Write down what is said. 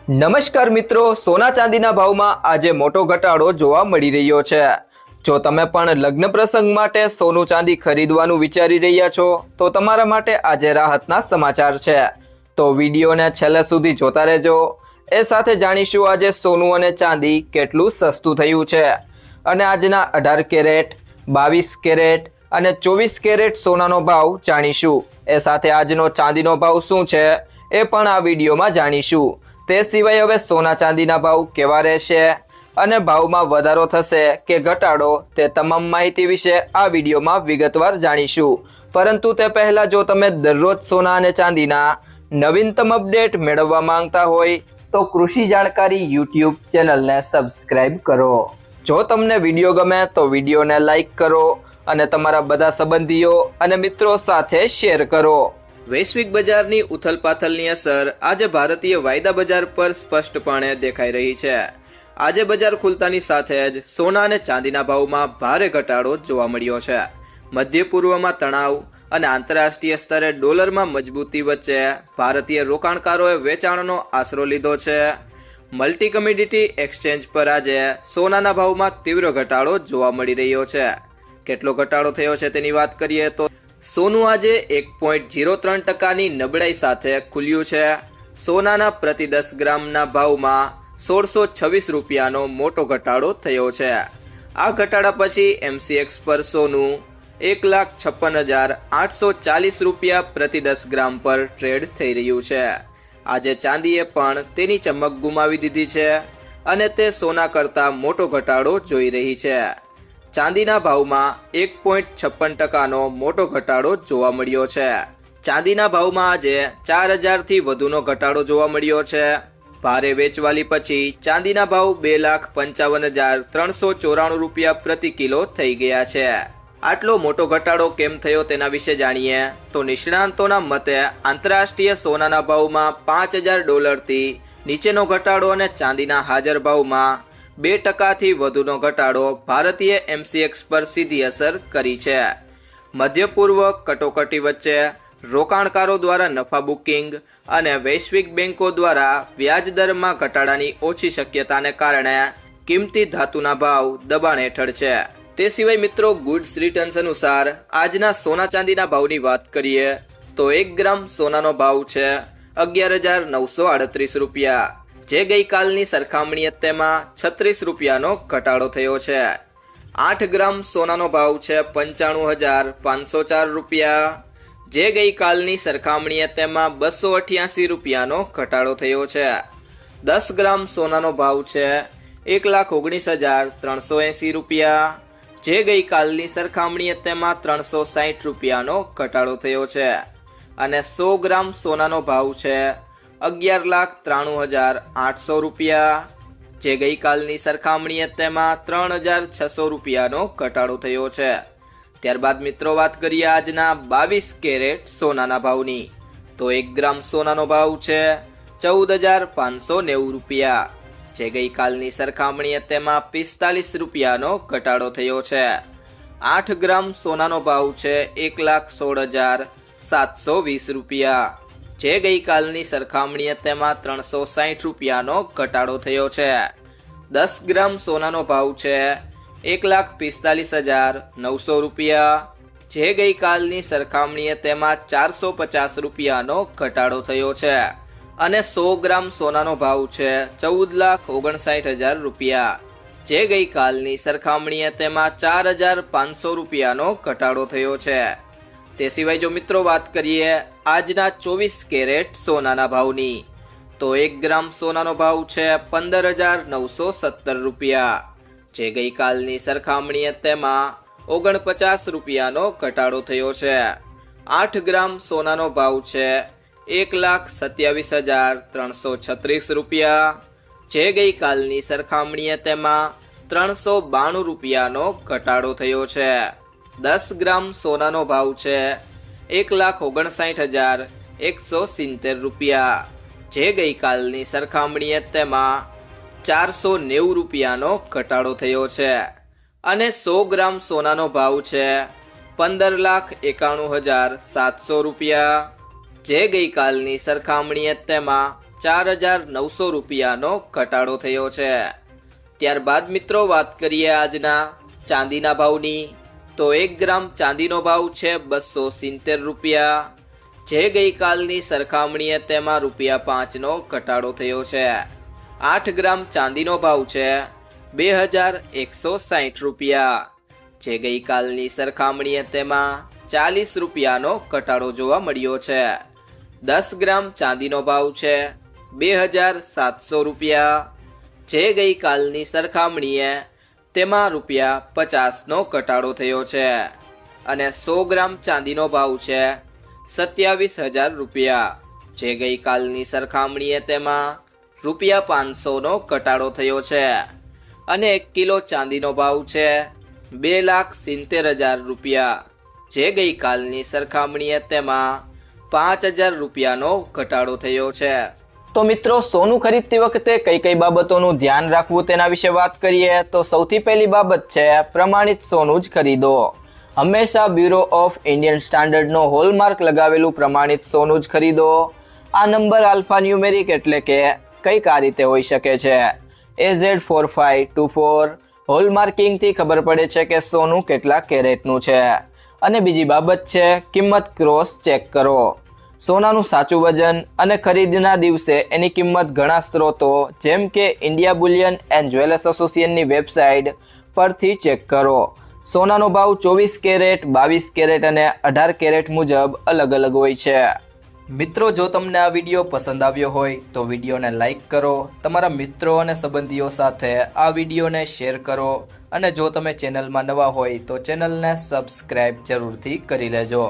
નમસ્કાર મિત્રો, સોના ચાંદીના ભાવમાં આજે મોટો ઘટાડો જોવા મળી રહ્યો છે। જો તમે પણ લગ્ન પ્રસંગ માટે સોનું ચાંદી ખરીદવાનું વિચારી રહ્યા છો તો તમારા માટે આજે રાહતના સમાચાર છે। તો વિડીયોને છેલ્લે સુધી જોતા રહેજો। એ સાથે જાણીશું આજે સોનું અને ચાંદી કેટલું સસ્તું થયું છે અને આજના 18 કેરેટ, 22 કેરેટ અને 24 કેરેટ સોનાનો ભાવ જાણીશું। એ સાથે આજનો ચાંદીનો ભાવ શું છે એ પણ આ વિડીયોમાં જાણીશું। તે સિવાય હવે સોના ચાંદીના ભાવ કેવા રહેશે અને ભાવમાં વધારો થશે કે ઘટાડો તે તમામ માહિતી વિશે આ વિડીયોમાં વિગતવાર જાણીશું। પરંતુ તે પહેલાં જો તમે દરરોજ સોના અને ચાંદીના નવીનતમ અપડેટ મેળવવા માંગતા હોય તો કૃષિ જાણકારી યુટ્યુબ ચેનલને સબસ્ક્રાઇબ કરો। જો તમને વિડીયો ગમે તો વિડીયોને લાઇક કરો અને તમારા બધા સંબંધીઓ અને મિત્રો સાથે શેર કરો। વૈશ્વિક બજારની ઉથલપાથલની અસર આજે ભારતીય વાયદા બજાર પર સ્પષ્ટપણે દેખાઈ રહી છે। આજે બજાર ખુલતાની સાથે જ સોના અને ચાંદીના ભાવમાં ભારે ઘટાડો જોવા મળ્યો છે। મધ્ય પૂર્વમાં તણાવ અને આંતરરાષ્ટ્રીય સ્તરે ડોલરમાં મજબૂતી વચ્ચે ભારતીય રોકાણકારોએ વેચાણનો આશરો લીધો છે। મલ્ટી કમોડિટી એક્સચેન્જ પર આજે સોનાના ભાવમાં તીવ્ર ઘટાડો જોવા મળી રહ્યો છે। કેટલો ઘટાડો થયો છે તેની વાત કરીએ તો સોનું આજે 1.03% નબળાઈ સાથે ખુલ્યું છે। સોનાના પ્રતિ 10 ગ્રામના ભાવમાં 1626 રૂપિયાનો મોટો ઘટાડો થયો છે। આ ઘટાડા પછી MCX પર સોનું 1,56,840 રૂપિયા પ્રતિ 10 ગ્રામ પર ટ્રેડ થઈ રહ્યું છે। આજે ચાંદીએ પણ તેની ચમક ગુમાવી દીધી છે અને તે સોના કરતાં મોટો ઘટાડો જોઈ રહી છે। ચાંદીના ભાવમાં 1.56%નો મોટો ઘટાડો જોવા મળ્યો છે। ચાંદીના ભાવમાં આજે 4000 થી વધુનો ઘટાડો જોવા મળ્યો છે। ભારે વેચવાલી પછી ચાંદીના ભાવ 2,55,394 રૂપિયા પ્રતિ કિલો થઈ ગયા છે। આટલો મોટો ઘટાડો કેમ થયો તેના વિશે જાણીએ તો નિષ્ણાંતોના મતે આંતરરાષ્ટ્રીય સોનાના ભાવમાં $5,000 થી નીચેનો ઘટાડો અને ચાંદીના હાજર ભાવમાં 2% થી વધુનો ઘટાડો ભારતીય MCX પર સીધી અસર કરી છે। મધ્ય પૂર્વ કટોકટી વચ્ચે રોકાણકારો દ્વારા નફા બુકિંગ અને વૈશ્વિક બેંકો દ્વારા વ્યાજ દરમાં ઘટાડાની ઓછી શક્યતાને કારણે કિંમતી ધાતુના ભાવ દબાણ હેઠળ છે। તે સિવાય મિત્રો ગુડ્સ રિટર્ન્સ અનુસાર આજના સોના ચાંદીના ભાવની વાત કરીએ તો 1 ગ્રામ સોનાનો ભાવ છે 11,938 રૂપિયા, જે ગઈકાલની સરખામણીએ તેમાં 36 રૂપિયાનો ઘટાડો થયો છે। 8 ગ્રામ સોનાનો ભાવ છે 95,504 રૂપિયા, જે ગઈકાલની સરખામણીએ તેમાં 288 રૂપિયાનો ઘટાડો થયો છે। 10 ગ્રામ સોનાનો ભાવ છે 1,19,380 રૂપિયા, જે ગઈકાલની સરખામણીએ તેમાં 360 રૂપિયાનો ઘટાડો થયો છે અને 100 ગ્રામ સોનાનો ભાવ છે 11,93,800 રૂપિયા, જે ગઈકાલની સરખામણીએ તેમાં 3,600 રૂપિયાનો ઘટાડો થયો છે। ત્યારબાદ મિત્રો વાત કરીએ આજના 22 કેરેટ સોનાના ભાવની તો 1 ગ્રામ સોનાનો ભાવ છે 14,590 રૂપિયા, જે ગઈકાલની સરખામણીએ તેમાં 45 રૂપિયાનો ઘટાડો થયો છે। 8 ગ્રામ સોનાનો ભાવ છે 1,16,720 રૂપિયા, જે ગઈકાલની સરખામણીએ તેમાં 360 રૂપિયાનો ઘટાડો થયો છે। 10 ગ્રામ સોનાનો ભાવ છે 1,45,900 રૂપિયા, જે ગઈકાલની સરખામણીએ તેમાં 450 રૂપિયાનો ઘટાડો થયો છે અને 100 ગ્રામ સોનાનો ભાવ છે 14,59,000 રૂપિયા, જે ગઈકાલની સરખામણીએ તેમાં 4,500 રૂપિયાનો ઘટાડો થયો છે। તે સિવાય જો મિત્રો વાત કરીએ આજના 24 કેરેટ સોનાના ભાવની તો 1 ગ્રામ સોનાનો ભાવ છે 15,970 રૂપિયા, જે ગઈકાલની સરખામણીએ તેમાં 49 રૂપિયાનો ઘટાડો થયો છે। 8 ગ્રામ સોનાનો ભાવ છે 1,27,336 રૂપિયા, જે ગઈકાલની સરખામણીએ તેમાં 392 રૂપિયાનો ઘટાડો થયો છે। 10 ગ્રામ સોનાનો ભાવ છે 1,59,170 રૂપિયા, જે ગઈકાલની સરખામણીએ તેમાં 490 રૂપિયાનો ઘટાડો થયો છે અને 100 ગ્રામ સોનાનો ભાવ છે 15,91,700 રૂપિયા, જે ગઈકાલની સરખામણીએ તેમાં 4,900 રૂપિયાનો ઘટાડો થયો છે। ત્યારબાદ મિત્રો વાત કરીએ આજના ચાંદીના ભાવની, તો 1 ગ્રામ ચાંદીનો ભાવ છે 270 રૂપિયા, જે ગઈકાલની સરખામણીએ તેમાં ₹5નો ઘટાડો થયો છે। 8 ગ્રામ ચાંદીનો ભાવ છે 2,160 રૂપિયા, જે ગઈકાલની સરખામણીએ તેમાં 40 રૂપિયાનો ઘટાડો જોવા મળ્યો છે। 10 ગ્રામ ચાંદીનો ભાવ છે 2,700 રૂપિયા, જે ગઈકાલની સરખામણીએ તેમાં ₹50નો ઘટાડો થયો છે। અને 100 ગ્રામ ચાંદીનો ભાવ છે 27,000 રૂપિયા, જે ગઈકાલની સરખામણીએ તેમાં ₹500નો ઘટાડો થયો છે। અને 1 કિલો ચાંદીનો ભાવ છે 2,70,000 રૂપિયા, જે ગઈકાલની સરખામણીએ તેમાં 5,000 રૂપિયાનો ઘટાડો થયો છે। તો મિત્રો, સોનું ખરીદતી વખતે કઈ કઈ બાબતોનું ધ્યાન રાખવું તેના વિશે વાત કરીએ તો સૌથી પહેલી બાબત છે પ્રમાણિત સોનું જ ખરીદો। હંમેશા બ્યુરો ઓફ ઇન્ડિયન સ્ટાન્ડર્ડનો હોલમાર્ક લગાવેલું પ્રમાણિત સોનું જ ખરીદો। આ નંબર આલ્ફા ન્યુમેરિક એટલે કે કંઈક આ રીતે હોઈ શકે છે AZ4524। હોલમાર્કિંગથી ખબર પડે છે કે સોનું કેટલા કેરેટનું છે। અને બીજી બાબત છે કિંમત ક્રોસ ચેક કરો। સોનાનું સાચું વજન અને ખરીદના દિવસે એની કિંમત ઘણા સ્ત્રોતો જેમ કે ઇન્ડિયા બુલિયન એન્ડ જ્વેલર્સ એસોસિએશનની વેબસાઇટ પરથી ચેક કરો। સોનાનો ભાવ 24 કેરેટ, 22 કેરેટ અને 18 કેરેટ મુજબ અલગ અલગ હોય છે। મિત્રો, જો તમને આ વિડીયો પસંદ આવ્યો હોય તો વિડીયોને લાઈક કરો, તમારા મિત્રો અને સંબંધીઓ સાથે આ વિડીયોને શેર કરો અને જો તમે ચેનલમાં નવા હોય તો ચેનલને સબસ્ક્રાઈબ જરૂરથી કરી લેજો।